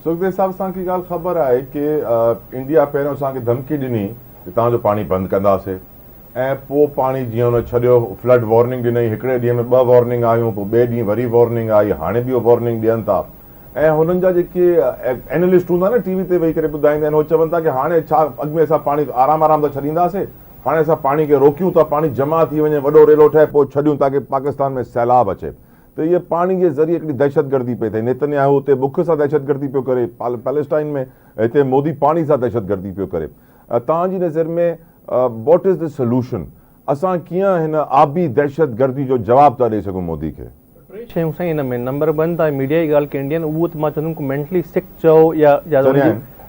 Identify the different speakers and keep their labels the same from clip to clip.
Speaker 1: सुखदेव साहब, असांखे ॻाल्हि ख़बर आहे कि इंडिया पहिरियों असांखे धमकी ॾिनी कि तव्हांजो पाणी बंदि कंदासीं, ऐं पोइ पाणी जीअं हुन छॾियो, फ्लड वॉर्निंग ॾिनई, हिकिड़े ॾींहं में 2 वॉर्निंग आयूं, पोइ ॿिए ॾींहुं वरी वॉर्निंग आई, हाणे बि वॉर्निंग ॾियनि था। ऐं हुननि जा जेके एनालिस्ट हूंदा न टीवी ते वेही करे ॿुधाईंदा आहिनि, उहे चवनि था कि हाणे छा अॻु में असां पाणी आराम आराम सां छॾींदासीं, हाणे असां पाणी खे रोकियूं था, पाणी जमा थी वञे, वॾो रेलो ठहे, पोइ छॾियूं ताकी पाकिस्तान में सैलाब अचे। त इहे पाणी जे ज़रिए हिकिड़ी दहशतगर्दी पई थिए। नेतन्याहू हुते बुख सां दहशतगर्दी पियो करे, पैलेस्टाइन में, हिते मोदी पाणी सां दहशतगर्दी पियो करे। तव्हांजी नज़र में वॉट इज़ द सोल्यूशन? असां कीअं हिन आबी दहशतगर्दी जो जवाब था ॾेई सघूं मोदी खे?
Speaker 2: शयूं साईं हिन में नंबर 1 त मीडिया जी ॻाल्हि कहिड़ी आहे, उहो त मां चवंदुमि कि मेंटली सिक चओ या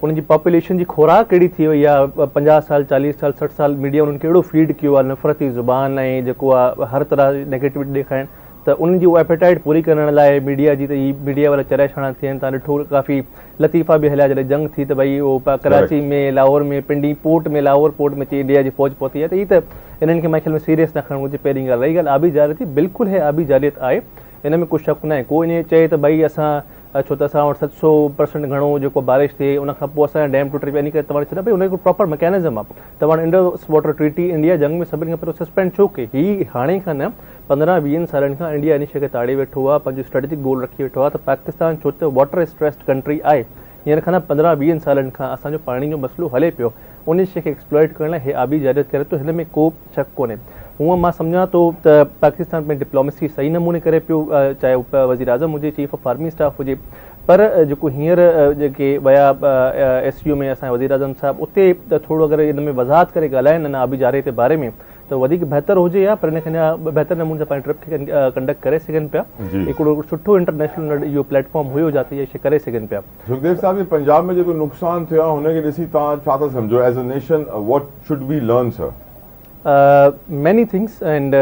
Speaker 2: उनजी पॉपुलेशन जी खुराक कहिड़ी थी वई आहे। 50 साल 40 साल 60 साल मीडिया उन्हनि खे अहिड़ो फीड कयो आहे, नफ़रती ज़ुबान ऐं जेको आहे हर तरह नेगेटिविटी ॾेखाइणु, त उन्हनि जी उहा एपेटाइट पूरी करण लाइ मीडिया जी त ही मीडिया वारा चरिया छाणा थियनि। तव्हां ॾिठो काफ़ी लतीफ़ा बि हलिया जॾहिं जंग थी त भई उहो कराची में, लाहौर में, पिंडी पोर्ट में, लाहौर पोर्ट में इंडिया जी फ़ौज पहुती आहे। त हीअ त इन्हनि खे ख्याल में सीरियस न खणणु घुरिजे। पहिरीं ॻाल्हि रही ॻाल्हि आबी जारियत, बिल्कुलु है आबी जारियत आहे, हिन में कुझु शक न आहे। कोई ईअं चए त भई असां छो त असां वटि 700% घणो जेको बारिश थिए, उन खां पोइ असांजा डैम टुटे पिया, इन करे तव्हां छॾा भई हुनजो प्रॉपर मैकेनिज़म आहे। तव्हां इंडस वाटर ट्रीटी इंडिया जंग में सभिनी खां पहिरियों सस्पेंड छो कई? ही हाणे खां न 15-20 सालनि खां इंडिया इन शइ खे ताड़े वेठो आहे, पंहिंजो स्ट्रेटेजिक गोल रखी वेठो आहे त पाकिस्तान छो त वाटर स्ट्रेस्ड कंट्री आहे, हींअर खां न 15-20 सालनि खां असांजो पाणी जो मसइलो हले पियो, उन शइ खे एक्सप्लॉइट करण लाइ हे आबी जारियत करे थो। हिन में को शक कोन्हे। हूअं मां सम्झां थो त पाकिस्तान में डिप्लोमेसी सही नमूने करे पियो, चाहे वज़ीर आज़म हुजे, चीफ ऑफ आर्मी स्टाफ हुजे, पर जेको हींअर जेके विया SU में असांजे वज़ीर आज़म साहिबु, उते त थोरो अगरि हिन में वज़ाहत करे ॻाल्हाइनि हिन आबी जारियत जे बारे में त वधीक बहितर हुजे हा, पर हिनखे बहितर नमूने सां पंहिंजी ट्रिप खे कंडक्ट करे सघनि पिया। हिकिड़ो सुठो इंटरनेशनल इहो प्लेटफॉर्म हुयो जिते इहे शइ करे सघनि पिया।
Speaker 1: सुखदेव साहब, पंजाब में जेको नुक़सानु थियो आहे हुनखे ॾिसी तव्हां छा था सम्झो as a nation? What should we learn sir?
Speaker 2: Many things and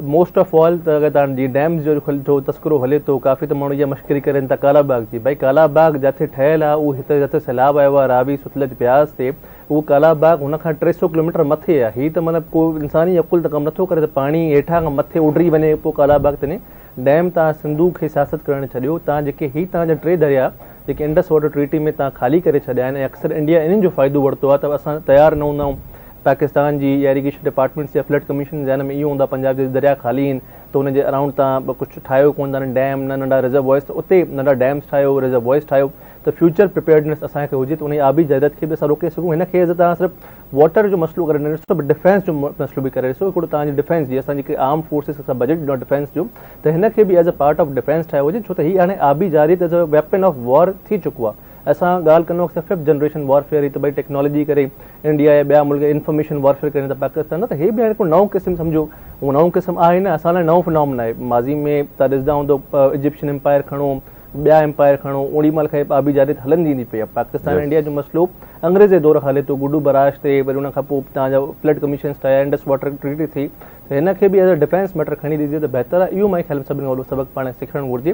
Speaker 2: most of all त अगरि तव्हां जी डैम्स जो तस्करो हले थो, काफ़ी त माण्हू इहा मश्करी करनि था काला बाग जी। भई काला बाग जिथे ठहियलु आहे, उहो हिते जिते सैलाब आयो आहे रावी सतलज ब्यास ते, उहो काला बाग हुन खां 300 किलोमीटर मथे आहे। हीअ त मतिलबु को इंसानी अकुल त कमु नथो करे त पाणी हेठां खां मथे उॾरी वञे पोइ काला बाग ते डैम तव्हां सिंधु खे सियासत करणु छॾियो। तव्हां जेके हीअ तव्हांजा 3 दरिया जेके इंडस वाटर ट्रीटी में तव्हां ख़ाली करे छॾिया आहिनि, ऐं अक्सर इंडिया इन्हनि जो फ़ाइदो वरितो आहे, त असां तयारु न हूंदा आहियूं। पाकिस्तान जी या इरीगेशन डिपार्टमेंट्स या फ्लड कमीशन जे में इहो हूंदा, पंजाब जे दरिया ख़ाली आहिनि त हुनजे अराउंड तव्हां कुझु ठाहियो कोन था डैम, न नंढा रिजर्वॉइस, त उते नंढा डैम्स ठाहियो, रिजर्वॉइस ठाहियो, त फ्यूचर प्रिपेयर्डनेस असांखे हुजे त उन आबी जारियत खे बि असां रोके सघूं। हिन खे तव्हां सिर्फ़ु वाटर जो मसइलो करे न ॾिसो, डिफेंस जो मसइलो बि करे ॾिसो। हिकिड़ो तव्हांजी डिफेंस जी, असां जेके आर्म फोर्सिस असां बजट ॾिनो डिफेंस जो, त हिन खे बि as a part of defence ठाहियो हुजे, छो त हीअ हाणे आबी जारियत as a weapon of war थी चुको आहे। असां ॻाल्हि कंदो 5th जनरेशन वॉरफेयर जी, त भई टेक्नोलॉजी करे इंडिया या ॿिया मुल्क इंफॉर्मेशन वॉरफेयर कनि था पाकिस्तान, त हे बि हाणे हिकिड़ो नओं क़िस्म सम्झो, उहो नओं क़िस्म आहे न, असां लाइ नओं फिनोमिना आहे। माज़ी में तव्हां ॾिसंदा हूंदो इजिप्शियन एम्पायर खणो, ॿिया एम्पायर खणो, ओड़ी महिल खां आबी जारियत हलंदी ईंदी पई आहे। पाकिस्तान इंडिया जो मसइलो अंग्रेज़ जे दौर खां हले थो, गुडू बराश ते, वरी हुन खां पोइ तव्हांजा फ्लड कमीशन्स ठाहिया, इंडस वाटर ट्रीटी थी, त हिन खे बि एज़ अ डिफेंस मैटर खणी ॾिजे त बहितर आहे। इहो मां ख़्याल में सभिनी खां वॾो सबक़ु पाण सिखणु घुरिजे।